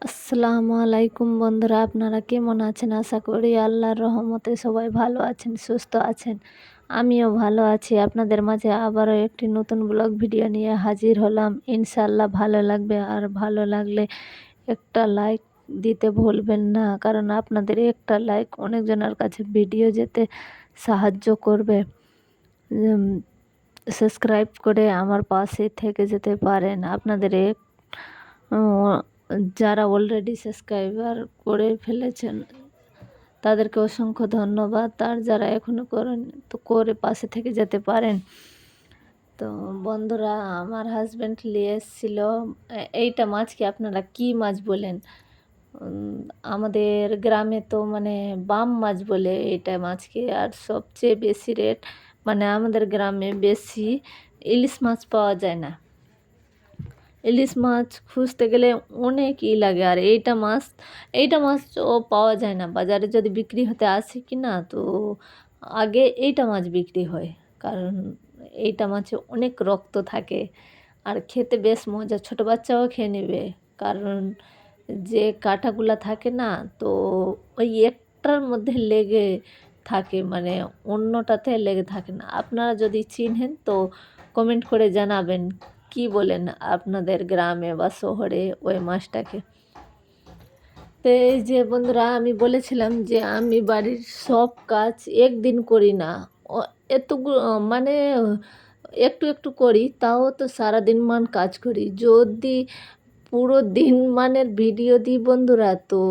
আসসালামু আলাইকুম বন্ধুরা, আপনারা কেমন আছেন? আশা করি আল্লাহর রহমতে সবাই ভালো আছেন, সুস্থ আছেন। আমিও ভালো আছি। আপনাদের মাঝে আবারও একটি নতুন ব্লগ ভিডিও নিয়ে হাজির হলাম। ইনশাআল্লাহ ভালো লাগবে, আর ভালো লাগলে একটা লাইক দিতে ভুলবেন না, কারণ আপনাদের একটা লাইক অনেকজনের কাছে ভিডিও যেতে সাহায্য করবে। সাবস্ক্রাইব করে আমার পাশে থেকে যেতে পারেন। আপনাদের যারা অলরেডি সাবস্ক্রাইবার করে ফেলেছেন তাদেরকে অসংখ্য ধন্যবাদ, আর যারা এখনও করেন তো করে পাশে থেকে যেতে পারেন। তো বন্ধুরা, আমার হাজব্যান্ড নিয়ে এসেছিল এইটা মাছকে আপনারা কি মাছ বলেন? আমাদের গ্রামে তো মানে বাম মাছ বলে এইটা মাছকে। আর সবচেয়ে বেশি রেট মানে আমাদের গ্রামে বেশি ইলিশ মাছ পাওয়া যায় না। ইলিশ মাছ খুঁজতে গেলে অনেক লাগে, আর এইটা মাছও পাওয়া যায় না বাজারে। যদি বিক্রি হতে আসে কি না, তো আগে এইটা মাছ বিক্রি হয়, কারণ এইটা মাছে অনেক রক্ত থাকে আর খেতে বেশ মজা, ছোট বাচ্চাও খেয়ে নেবে। কারণ যে কাঁটাগুলা থাকে না, তো ওই একটার মধ্যে লেগে থাকে, মানে অন্যটাতে লেগে থাকে না। আপনারা যদি চিনেন তো কমেন্ট করে জানাবেন কি বলেন আপনাদের গ্রামে বা শহরে ওই মাছটাকে। তো এই যে বন্ধুরা, আমি বলেছিলাম যে আমি বাড়ির সব কাজ একদিন করি না, এতগুলো মানে একটু একটু করি, তাও তো সারাদিন কাজ করি। যদি পুরো দিন মানের ভিডিও দিই বন্ধুরা, তো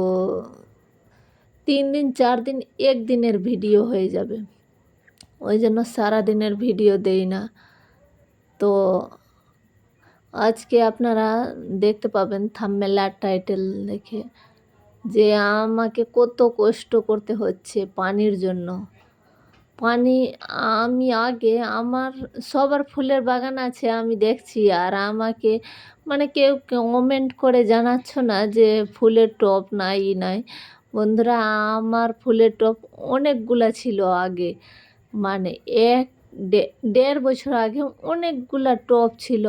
3 দিন 4 দিন একদিনের ভিডিও হয়ে যাবে। ওই জন্য সারাদিনের ভিডিও দেই না। তো আজকে আপনারা দেখতে পাবেন থাম্বনেল আর টাইটেল দেখে যে আমাকে কত কষ্ট করতে হচ্ছে পানির জন্য। পানি আমি আগে আমার সবার ফুলের বাগান আছে আমি দেখছি, আর আমাকে মানে কেউ কমেন্ট করে জানাচ্ছ না যে ফুলের টব নাই নাই। বন্ধুরা, আমার ফুলের টব অনেকগুলা ছিল আগে, মানে এক 1.5 বছর আগে অনেকগুলা টব ছিল,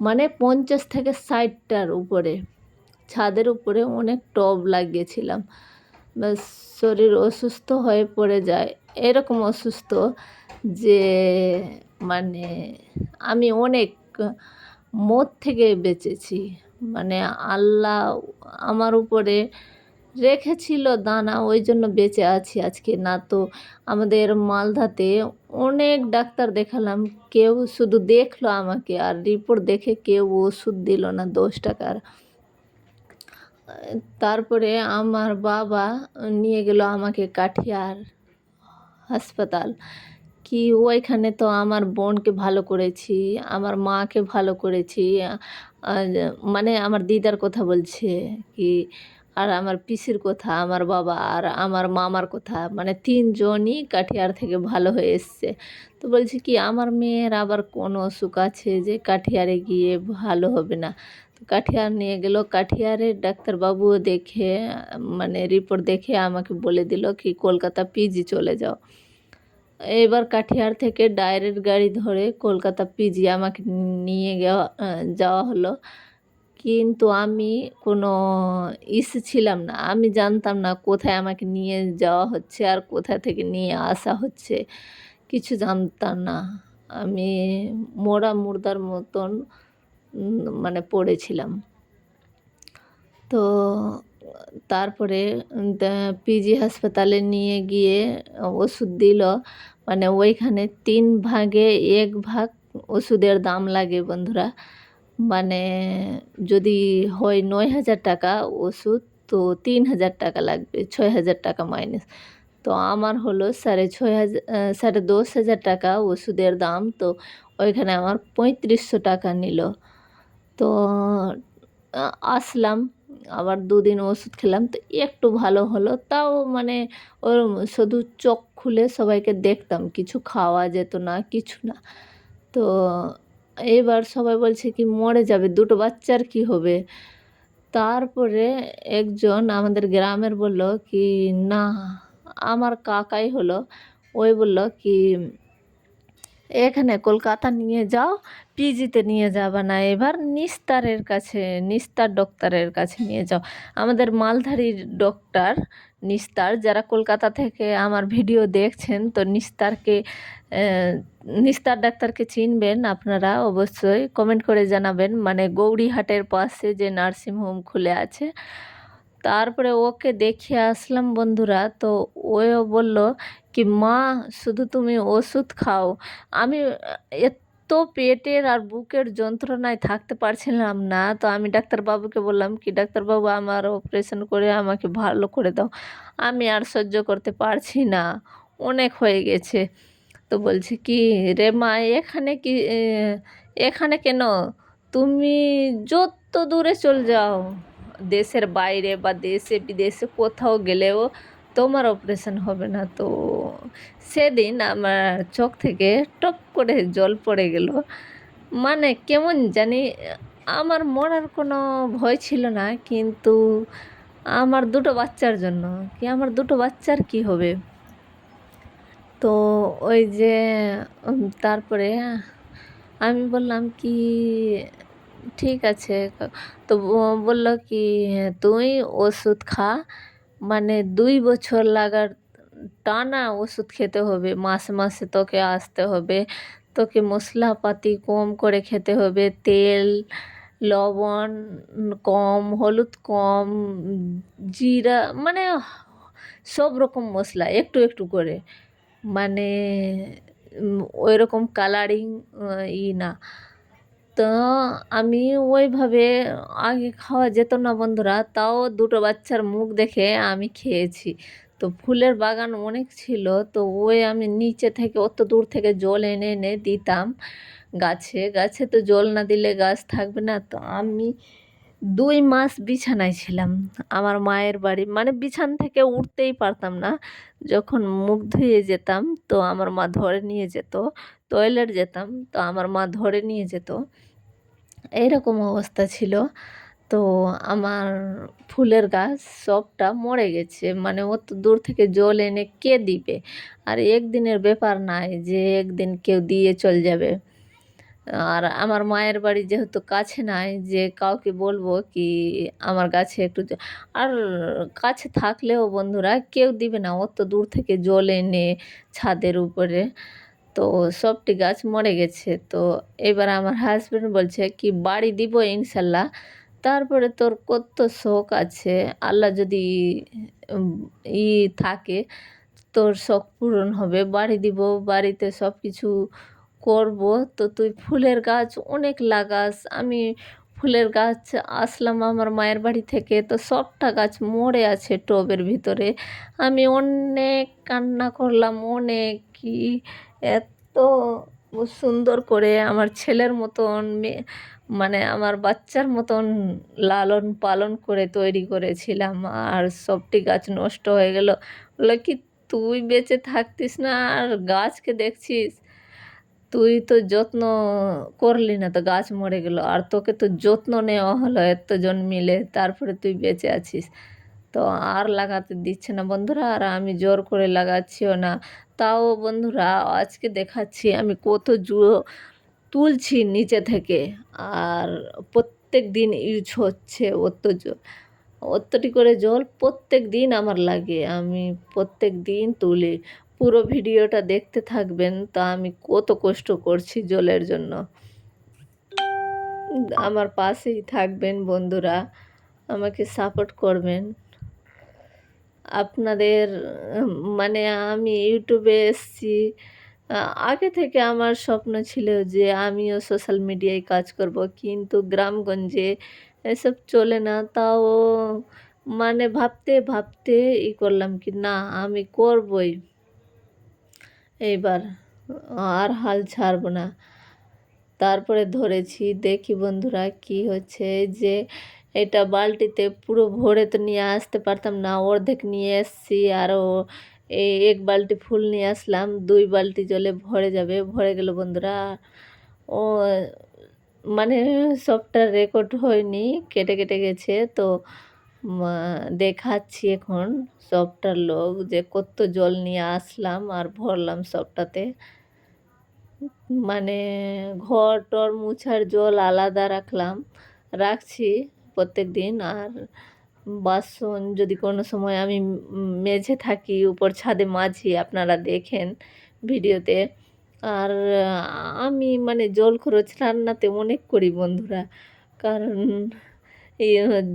মানে 50 থেকে 60টার উপরে। ছাদের উপরে অনেক টব লাগিয়েছিলাম। ব্যাস শরীর অসুস্থ হয়ে পড়ে যায়, এরকম অসুস্থ যে মানে আমি অনেক মদ থেকে বেঁচেছি। মানে আল্লাহ আমার উপরে রেখেছিল দানা, ওই জন্য বেঁচে আছি আজকে। না তো আমাদের মালদাতে অনেক ডাক্তার দেখালাম, কেউ শুধু দেখলো আমাকে, আর রিপোর্ট দেখে কেউ ওষুধ দিল না 10 টাকার। তারপরে আমার বাবা নিয়ে গেল আমাকে কাঠিয়ার হাসপাতাল। কি ওইখানে তো আমার বোনকে ভালো করেছি, আমার মাকে ভালো করেছি, আর মানে আমার দিদার কথা বলছে কি, আর আমার পিসির কথা, আমার বাবা আর আমার মামার কথা, মানে 3জনই কাঠিয়ার থেকে ভালো হয়ে এসছে। তো বলছি কি আমার মেয়ের আবার কোন অসুখ আছে যে কাঠিয়ারে গিয়ে ভালো হবে না? তো কাঠিয়ার নিয়ে গেল, কাঠিয়ারের ডাক্তারবাবুও দেখে মানে রিপোর্ট দেখে আমাকে বলে দিল কি কলকাতা পিজি চলে যাও। এবার কাঠিয়ার থেকে ডাইরেক্ট গাড়ি ধরে কলকাতা পিজি আমাকে নিয়ে যাওয়া হলো। কিন্তু আমি কোনো ছিলাম না, আমি জানতাম না কোথায় আমাকে নিয়ে যাওয়া হচ্ছে আর কোথা থেকে নিয়ে আসা হচ্ছে, কিছু জানতাম না। আমি মরা মুর্দার মতন মানে পড়েছিলাম। তো তারপরে পিজি হাসপাতালে নিয়ে গিয়ে ওষুধ দিল, মানে ওইখানে 3 ভাগে 1 ভাগ ওষুধের দাম লাগে বন্ধুরা। মানে যদি হয় 9,000 টাকা ওষুধ, তো 3,000 টাকা লাগবে, 6,000 টাকা মাইনাস। তো আমার হলো 10,500 টাকা ওষুধের দাম। তো ওইখানে আমার 3500 টাকা নিল। তো আসলাম, আবার 2 দিন ওষুধ খেলাম, তো একটু ভালো হলো। তাও মানে ওর শুধু চোখ খুলে সবাইকে দেখতাম, কিছু খাওয়া যেত না, কিছু না। তো এবার সবাই বলছে কি মরে যাবে, 2টো বাচ্চার কি হবে? তারপরে একজন আমাদের গ্রামের বলল কি না, আমার কাকাই হলো, ওই বলল কি এখানে কলকাতা নিয়ে যাও, পিজিতে নিয়ে যাবে না, এবার নিস্তারের কাছে, নিস্তার ডক্টরের কাছে নিয়ে যাও। আমাদের মালধারীর ডক্টর নিস্তার, যারা কলকাতা থেকে আমার ভিডিও দেখছেন তো নিস্তারকে, নিস্তার ডাক্তারকে চিনবেন আপনারা, অবশ্যই কমেন্ট করে জানাবেন। মানে গৌরীহাটের পাশে যে নার্সিংহোম খুলে আছে, তারপরে ওকে দেখিয়ে আসলাম বন্ধুরা। তো ওও বলল কি, মা শুধু তুমি ওষুধ খাও। আমি এত পেটের আর বুকের যন্ত্রণায় থাকতে পারছিলাম না। তো আমি ডাক্তারবাবুকে বললাম কি, ডাক্তারবাবু আমার অপারেশন করে আমাকে ভালো করে দাও, আমি আর সহ্য করতে পারছি না, অনেক হয়ে গেছে। তো বলছে কি, রে মা এখানে কি, এখানে কেন, তুমি যত দূরে চল যাও, দেশের বাইরে বা দেশে বিদেশে কোথাও গেলেও তোমার অপারেশন হবে না। তো সেদিন আমার চোখ থেকে টপ করে জল পড়ে গেল। মানে কেমন জানি, আমার মরার কোনো ভয় ছিল না, কিন্তু আমার দুটো বাচ্চার জন্য, কি আমার দুটো বাচ্চার কি হবে। তো ওই যে তারপরে আমি বললাম কি, ঠিক আছে। তো বলল কি, তুই ওষুধ খা, মানে 2 বছর লাগার টানা ওষুধ খেতে হবে, মাসে মাসে তোকে আসতে হবে, তোকে মশলাপাতি কম করে খেতে হবে, তেল লবণ কম, হলুদ কম, জিরা, মানে সব রকম মশলা একটু একটু করে, মানে ওই রকম কালারিং না। তো আমি ওইভাবে, আগে খাওয়া যেত না বন্ধুরা, তাও দুটো বাচ্চার মুখ দেখে আমি খেয়েছি। তো ফুলের বাগান অনেক ছিল, তো ওই আমি নিচে থেকে অত দূর থেকে জল এনে এনে দিতাম গাছে। গাছে তো জল না দিলে গাছ থাকবে না। তো আমি 2 মাস বিছানায় ছিলাম আমার মায়ের বাড়ি, মানে বিছানা থেকে উঠতেই পারতাম না। যখন মুখ ধুয়ে যেতাম তো আমার মা ধরে নিয়ে যেত, টয়লেট যেতাম তো আমার মা ধরে নিয়ে যেত, এইরকম অবস্থা ছিল। তো আমার ফুলের গাছ সবটা মরে গেছে, মানে অত দূর থেকে জল এনে কে দিবে। আর একদিনের ব্যাপার নাই যে একদিন কেউ দিয়ে চল যাবে। আর আমার মায়ের বাড়ি যেহেতু কাছে নাই যে কাউকে বলবো কি আমার গাছে একটু আর কাছে থাকলেও বন্ধুরা কেউ দিবে না অত দূর থেকে জল এনে ছাদের উপরে। তো সবটি গাছ মরে গেছে। তো এবার আমার হাজব্যান্ড বলছে কি, বাড়ি দিব ইনশাল্লাহ, তারপরে তোর কত শখ আছে, আল্লাহ যদি উম, ই থাকে তোর শখ পূরণ হবে, বাড়ি দিব, বাড়িতে সব কিছু করব। তো তুই ফুলের গাছ অনেক লাগাস। আমি ফুলের গাছ আসলাম আমার মায়ের বাড়ি থেকে, তো সবটা গাছ মরে আছে টবের ভিতরে। আমি অনেক কান্না করলাম, অনেক কি, এত সুন্দর করে আমার ছেলের মতন মানে আমার বাচ্চার মতন লালন পালন করে তৈরি করেছিলাম, আর সবটি গাছ নষ্ট হয়ে গেল। বললো কি, তুই বেঁচে থাকতিস না আর গাছকে দেখছিস, তুই তো যত্ন করলি না তো গাছ মরে গেল, আর তোকে তো যত্ন নেওয়া হলো এতজন মিলে, তারপরে তুই বেঁচে আছিস। তো আর লাগাতে দিচ্ছে না বন্ধুরা, আর আমি জোর করে লাগাচ্ছিও না। তাও বন্ধুরা আজকে দেখাচ্ছি আমি কত তুলছি নিচে থেকে, আর প্রত্যেক দিন ইউজ হচ্ছে অতটি করে জল প্রত্যেক দিন আমার লাগে, আমি প্রত্যেক দিন তুলি। পুরো ভিডিওটা দেখতে থাকবেন, তা আমি কত কষ্ট করছি জলের জন্য। আমার পাশেই থাকবেন বন্ধুরা, আমাকে সাপোর্ট করবেন। আপনাদের মানে আমি ইউটিউবে এসেছি, আগে থেকে আমার স্বপ্ন ছিল যে আমিও সোশ্যাল মিডিয়ায় কাজ করব, কিন্তু গ্রামগঞ্জে এসব চলে না। তাও মানে ভাবতে ভাবতে করলাম কি, না আমি করবই এইবার, আর হাল ছাড়বো না। তারপরে ধরেছি, দেখি বন্ধুরা কি হচ্ছে। যে এটা বালতিতে পুরো ভরে তো নিয়ে আসতে পারতাম না, অর্ধেক নিয়ে এসছি, আরও এই 1 বালতি ফুল নিয়ে আসলাম, 2 বালতি জলে ভরে যাবে। ভরে গেল বন্ধুরা। ও মানে সবটা রেকর্ড হয়নি, কেটে কেটে গেছে। তো দেখাচ্ছি এখন সবটার লোক যে কত জল নিয়ে আসলাম আর ভরলাম সবটাতে। মানে ঘর টর মুছার জল আলাদা রাখছি প্রত্যেক দিন। আর বাসন যদি কোনো সময় আমি মেঝে থাকি, উপর ছাদে মাজি, আপনারা দেখেন ভিডিওতে। আর আমি মানে জল খরচ রান্নাতে অনেক করি বন্ধুরা, কারণ এই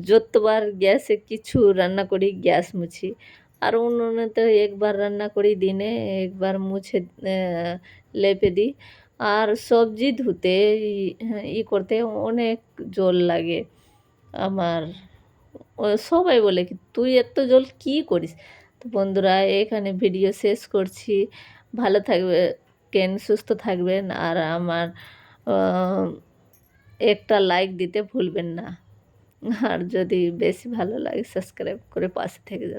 যতবার গ্যাসে কিছু রান্না করি গ্যাস মুছি। আর উনুনে তো একবার রান্না করি দিনে, একবার মুছে লেপে দিই। আর সবজি ধুতে করতে অনেক জল লাগে আমার। সবাই বলে কি তুই এত জল কী করিস। তো বন্ধুরা এখানে ভিডিও শেষ করছি। ভালো থাকবেন, সুস্থ থাকবেন, আর আমার একটা লাইক দিতে ভুলবেন না। আর যদি বেশি ভালো লাগে সাবস্ক্রাইব করে পাশে থেকে যাবেন।